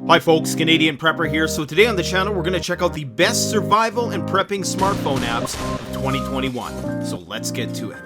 Hi folks, Canadian Prepper here. So today on the channel we're going to check out the best survival and prepping smartphone apps of 2021. So let's get to it.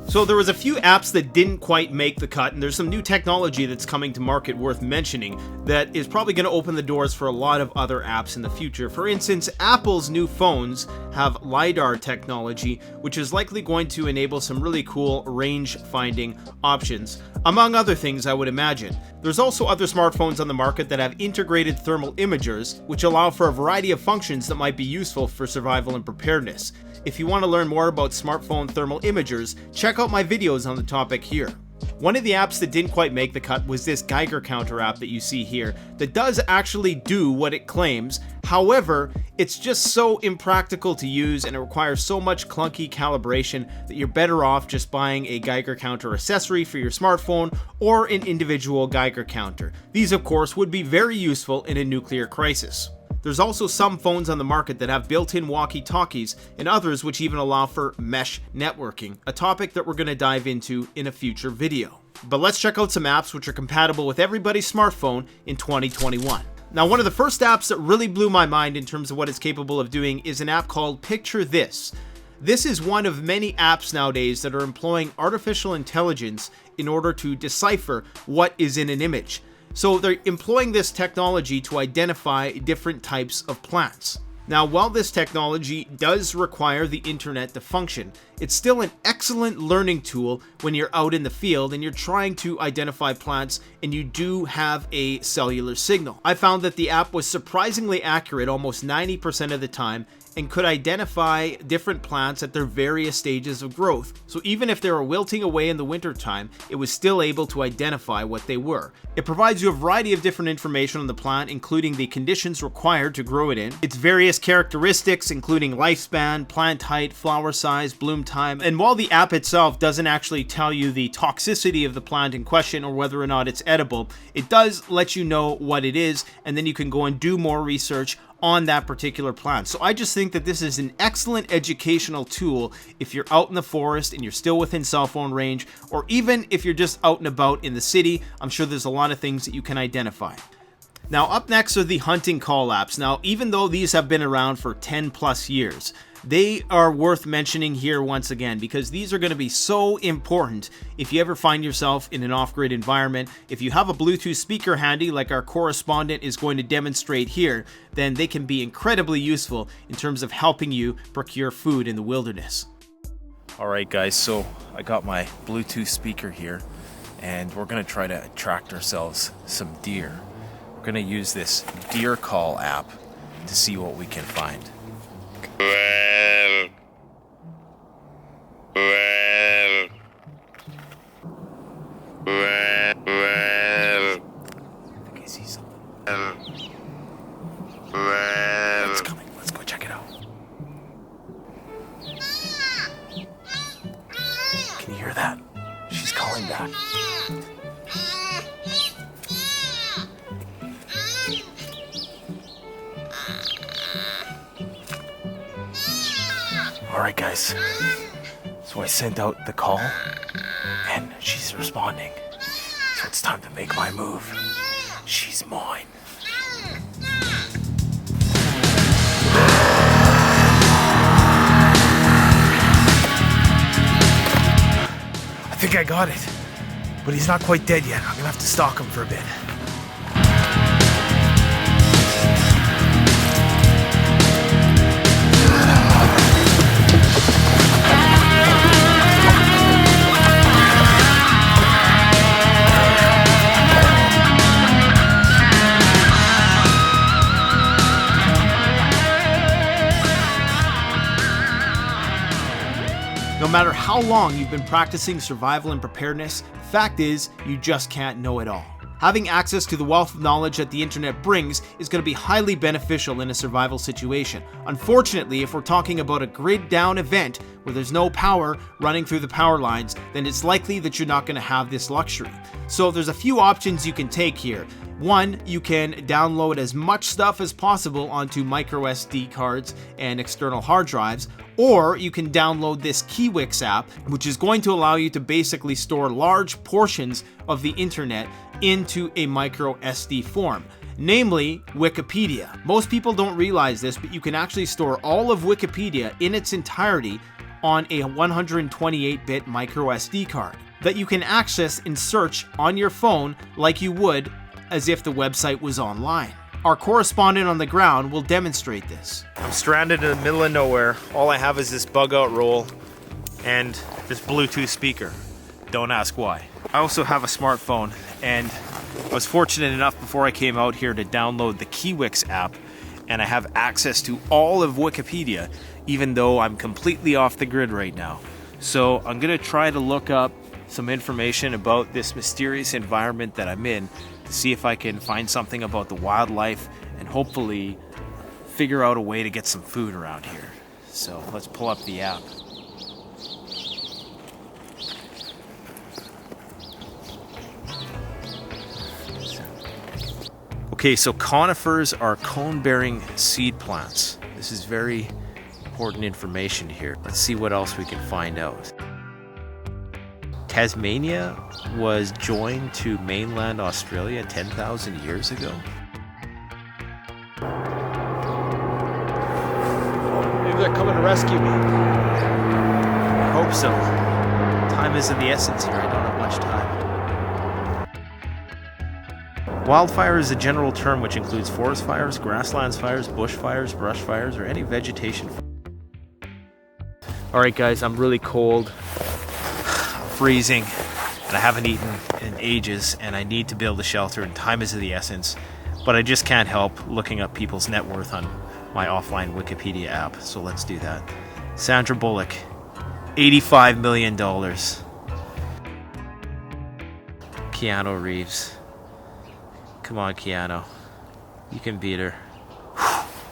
So there was a few apps that didn't quite make the cut, and there's some new technology that's coming to market worth mentioning that is probably going to open the doors for a lot of other apps in the future. For instance, Apple's new phones have LiDAR technology, which is likely going to enable some really cool range finding options, among other things I would imagine. There's also other smartphones on the market that have integrated thermal imagers, which allow for a variety of functions that might be useful for survival and preparedness. If you want to learn more about smartphone thermal imagers, check out my videos on the topic here. One of the apps that didn't quite make the cut was this Geiger counter app that you see here that does actually do what it claims. However, it's just so impractical to use and it requires so much clunky calibration that you're better off just buying a Geiger counter accessory for your smartphone or an individual Geiger counter. These, of course, would be very useful in a nuclear crisis. There's also some phones on the market that have built-in walkie-talkies and others which even allow for mesh networking, a topic that we're going to dive into in a future video. But let's check out some apps which are compatible with everybody's smartphone in 2021. Now, one of the first apps that really blew my mind in terms of what it's capable of doing is an app called Picture This. This is one of many apps nowadays that are employing artificial intelligence in order to decipher what is in an image. So they're employing this technology to identify different types of plants. Now, while this technology does require the internet to function, it's still an excellent learning tool when you're out in the field and you're trying to identify plants and you do have a cellular signal. I found that the app was surprisingly accurate almost 90% of the time and could identify different plants at their various stages of growth. So even if they were wilting away in the wintertime, it was still able to identify what they were. It provides you a variety of different information on the plant, including the conditions required to grow it in, its various characteristics, including lifespan, plant height, flower size, bloom time. And while the app itself doesn't actually tell you the toxicity of the plant in question or whether or not it's edible, it does let you know what it is, and then you can go and do more research on that particular plant. So I just think that this is an excellent educational tool if you're out in the forest and you're still within cell phone range, or even if you're just out and about in the city. I'm sure there's a lot of things that you can identify. Now, up next are the hunting call apps. Now, even though these have been around for 10 plus years, they are worth mentioning here once again because these are going to be so important if you ever find yourself in an off-grid environment. If you have a Bluetooth speaker handy like our correspondent is going to demonstrate here, then they can be incredibly useful in terms of helping you procure food in the wilderness. Alright guys, so I got my Bluetooth speaker here and we're going to try to attract ourselves some deer. We're going to use this deer call app to see what we can find. I think I see something. It's coming. Let's go check it out. Can you hear that? She's calling back. Alright guys, so I sent out the call and she's responding, so it's time to make my move. She's mine. I think I got it, but he's not quite dead yet. I'm gonna have to stalk him for a bit. No matter how long you've been practicing survival and preparedness, the fact is, you just can't know it all. Having access to the wealth of knowledge that the internet brings is going to be highly beneficial in a survival situation. Unfortunately, if we're talking about a grid down event where there's no power running through the power lines, then it's likely that you're not going to have this luxury. So there's a few options you can take here. One, you can download as much stuff as possible onto micro SD cards and external hard drives, or you can download this Kiwix app, which is going to allow you to basically store large portions of the internet into a micro SD form, namely Wikipedia. Most people don't realize this, but you can actually store all of Wikipedia in its entirety on a 128-bit micro SD card that you can access and search on your phone like you would as if the website was online. Our correspondent on the ground will demonstrate this. I'm stranded in the middle of nowhere. All I have is this bug out roll and this Bluetooth speaker. Don't ask why. I also have a smartphone, and I was fortunate enough before I came out here to download the Kiwix app, and I have access to all of Wikipedia, even though I'm completely off the grid right now. So I'm gonna try to look up some information about this mysterious environment that I'm in to see if I can find something about the wildlife and hopefully figure out a way to get some food around here. So let's pull up the app. Okay, so conifers are cone-bearing seed plants. This is very important information here. Let's see what else we can find out. Tasmania was joined to mainland Australia 10,000 years ago. Maybe they're coming to rescue me. I hope so. Time is of the essence here. I don't have much time. Wildfire is a general term which includes forest fires, grasslands fires, bush fires, brush fires, or any vegetation. Alright guys, I'm really cold, freezing, and I haven't eaten in ages, and I need to build a shelter, and time is of the essence. But I just can't help looking up people's net worth on my offline Wikipedia app, so let's do that. Sandra Bullock, $85 million. Keanu Reeves. Come on, Keanu. You can beat her.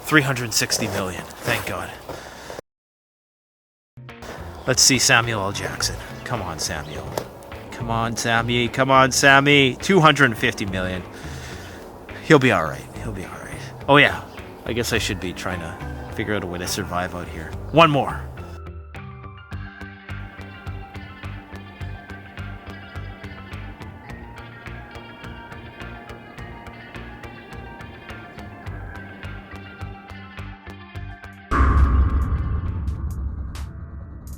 360 million. Thank God. Let's see Samuel L. Jackson. Come on, Samuel. Come on, Sammy. Come on, Sammy. 250 million. He'll be alright. He'll be alright. Oh yeah. I guess I should be trying to figure out a way to survive out here. One more.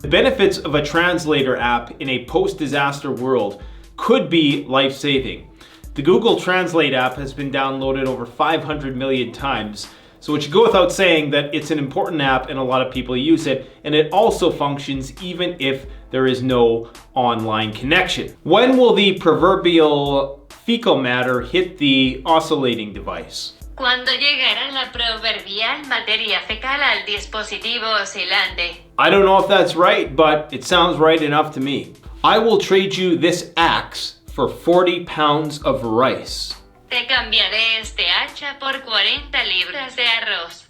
The benefits of a translator app in a post-disaster world could be life-saving. The Google Translate app has been downloaded over 500 million times, so it should go without saying that it's an important app and a lot of people use it, and it also functions even if there is no online connection. When will the proverbial fecal matter hit the oscillating device? Cuando llegará la proverbial materia fecal al dispositivo oscilante. I don't know if that's right, but it sounds right enough to me. I will trade you this axe for 40 pounds of rice. Te cambiaré este hacha por 40 libras de arroz.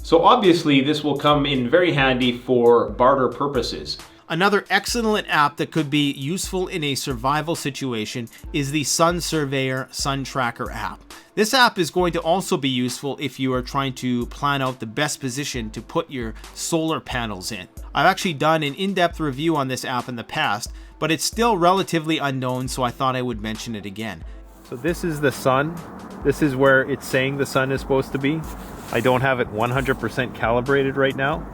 So obviously this will come in very handy for barter purposes. Another excellent app that could be useful in a survival situation is the Sun Surveyor Sun Tracker app. This app is going to also be useful if you are trying to plan out the best position to put your solar panels in. I've actually done an in-depth review on this app in the past, but it's still relatively unknown, so I thought I would mention it again. So this is the sun. This is where it's saying the sun is supposed to be. I don't have it 100% calibrated right now,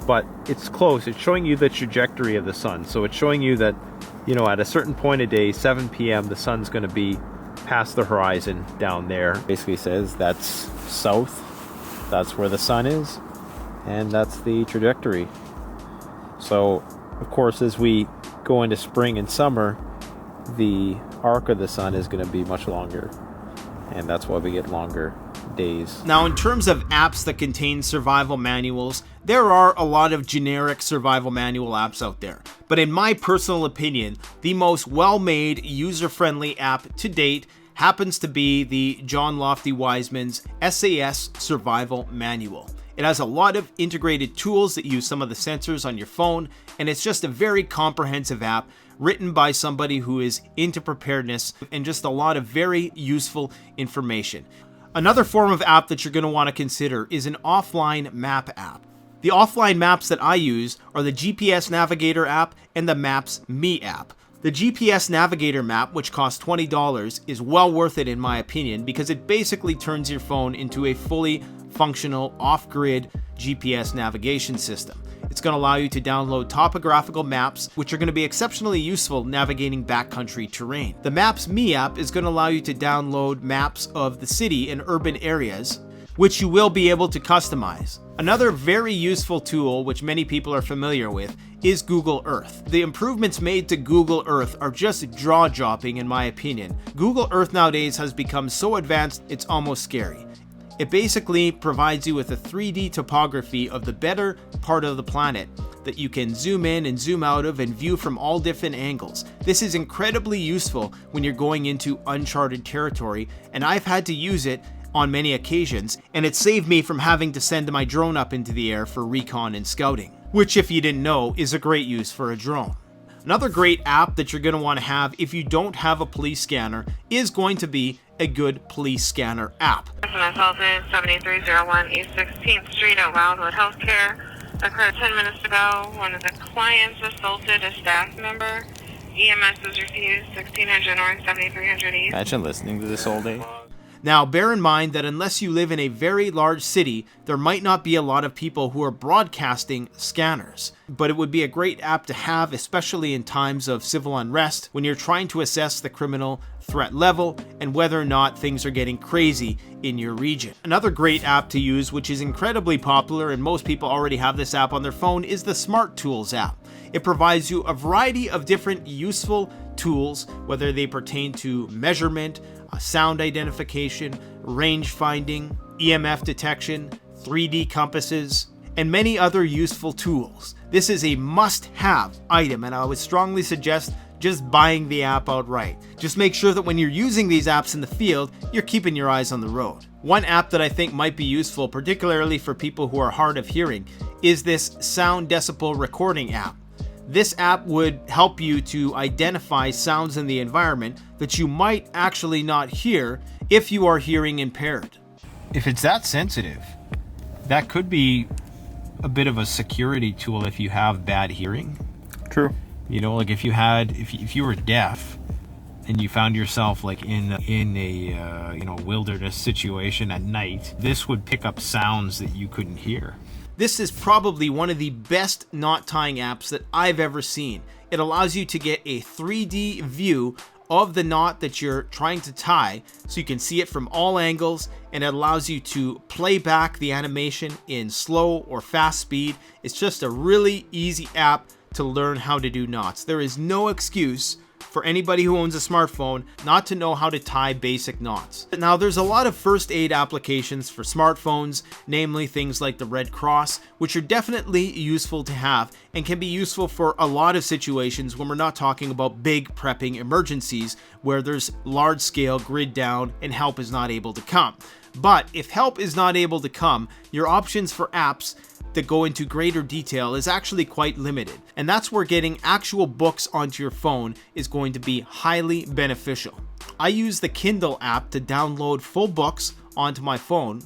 but it's close. It's showing you the trajectory of the sun. So it's showing you that, you know, at a certain point of day, 7 p.m., the sun's going to be past the horizon down there. Basically says that's south. That's where the sun is, and that's the trajectory. So, of course, as we go into spring and summer, the arc of the sun is going to be much longer, and that's why we get longer days. Now, in terms of apps that contain survival manuals, there are a lot of generic survival manual apps out there. But in my personal opinion, the most well-made, user-friendly app to date happens to be the John Lofty Wiseman's SAS Survival Manual. It has a lot of integrated tools that use some of the sensors on your phone, and it's just a very comprehensive app written by somebody who is into preparedness and just a lot of very useful information. Another form of app that you're going to want to consider is an offline map app. The offline maps that I use are the GPS Navigator app and the Maps Me app. The GPS Navigator map, which costs $20, is well worth it in my opinion because it basically turns your phone into a fully functional off-grid GPS navigation system. It's going to allow you to download topographical maps, which are going to be exceptionally useful navigating backcountry terrain. The Maps Me app is going to allow you to download maps of the city and urban areas, which you will be able to customize. Another very useful tool, which many people are familiar with, is Google Earth. The improvements made to Google Earth are just jaw-dropping in my opinion. Google Earth nowadays has become so advanced, it's almost scary. It basically provides you with a 3D topography of the better part of the planet that you can zoom in and zoom out of and view from all different angles. This is incredibly useful when you're going into uncharted territory, and I've had to use it on many occasions, and it saved me from having to send my drone up into the air for recon and scouting, which, if you didn't know, is a great use for a drone. Another great app that you're going to want to have if you don't have a police scanner is going to be a good police scanner app. Assaulted 7301 East 16th Street at Wildwood Healthcare. Occurred 10 minutes ago. One of the clients assaulted a staff member. EMS was refused. 1600 North, 7300 East. Imagine listening to this all day. Now, bear in mind that unless you live in a very large city, there might not be a lot of people who are broadcasting scanners. But it would be a great app to have, especially in times of civil unrest, when you're trying to assess the criminal threat level and whether or not things are getting crazy in your region. Another great app to use, which is incredibly popular and most people already have this app on their phone, is the Smart Tools app. It provides you a variety of different useful tools, whether they pertain to measurement, sound identification, range finding, EMF detection, 3D compasses, and many other useful tools. This is a must-have item, and I would strongly suggest just buying the app outright. Just make sure that when you're using these apps in the field, you're keeping your eyes on the road. One app that I think might be useful, particularly for people who are hard of hearing, is this sound decibel recording app. This app would help you to identify sounds in the environment that you might actually not hear if you are hearing impaired. If it's that sensitive, that could be a bit of a security tool if you have bad hearing. True. You know, like if you were deaf and you found yourself like in a wilderness situation at night, this would pick up sounds that you couldn't hear. This is probably one of the best knot tying apps that I've ever seen. It allows you to get a 3D view of the knot that you're trying to tie so you can see it from all angles, and it allows you to play back the animation in slow or fast speed. It's just a really easy app to learn how to do knots. There is no excuse for anybody who owns a smartphone not to know how to tie basic knots. Now, there's a lot of first aid applications for smartphones, namely things like the Red Cross, which are definitely useful to have and can be useful for a lot of situations when we're not talking about big prepping emergencies where there's large scale grid down and help is not able to come. But if help is not able to come, your options for apps that go into greater detail is actually quite limited. And that's where getting actual books onto your phone is going to be highly beneficial. I use the Kindle app to download full books onto my phone.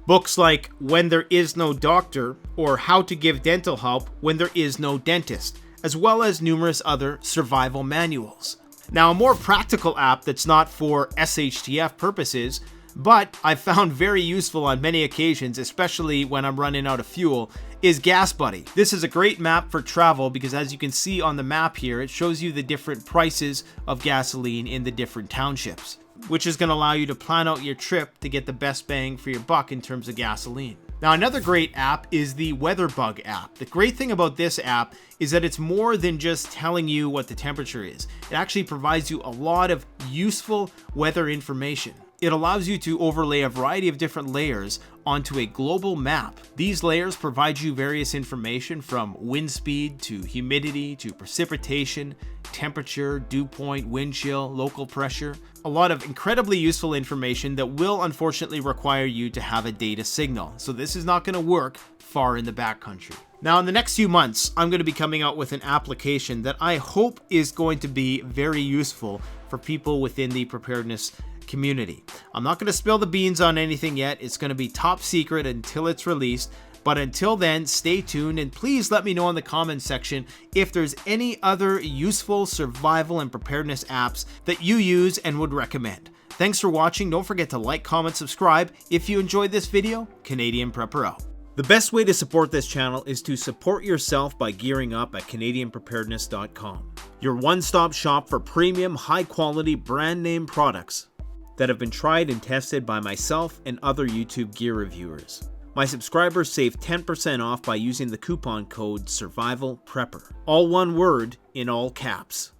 Books like When There Is No Doctor or How to Give Dental Help When There Is No Dentist, as well as numerous other survival manuals. Now, a more practical app that's not for SHTF purposes, but I've found very useful on many occasions, especially when I'm running out of fuel, is Gas Buddy. This is a great map for travel because, as you can see on the map here, it shows you the different prices of gasoline in the different townships, which is going to allow you to plan out your trip to get the best bang for your buck in terms of gasoline. Now, another great app is the WeatherBug app. The great thing about this app is that it's more than just telling you what the temperature is. It actually provides you a lot of useful weather information. It allows you to overlay a variety of different layers onto a global map. These layers provide you various information from wind speed to humidity to precipitation, temperature, dew point, wind chill, local pressure. A lot of incredibly useful information that will unfortunately require you to have a data signal. So this is not going to work far in the backcountry. Now in the next few months, I'm going to be coming out with an application that I hope is going to be very useful for people within the preparedness community. I'm not going to spill the beans on anything yet. It's going to be top secret until it's released. But until then, stay tuned and please let me know in the comments section if there's any other useful survival and preparedness apps that you use and would recommend. Thanks for watching. Don't forget to like, comment, subscribe. If you enjoyed this video, Canadian Prepper out. The best way to support this channel is to support yourself by gearing up at CanadianPreparedness.com. Your one-stop shop for premium, high-quality, brand-name products that have been tried and tested by myself and other YouTube gear reviewers. My subscribers save 10% off by using the coupon code SURVIVALPREPPER. All one word in all caps.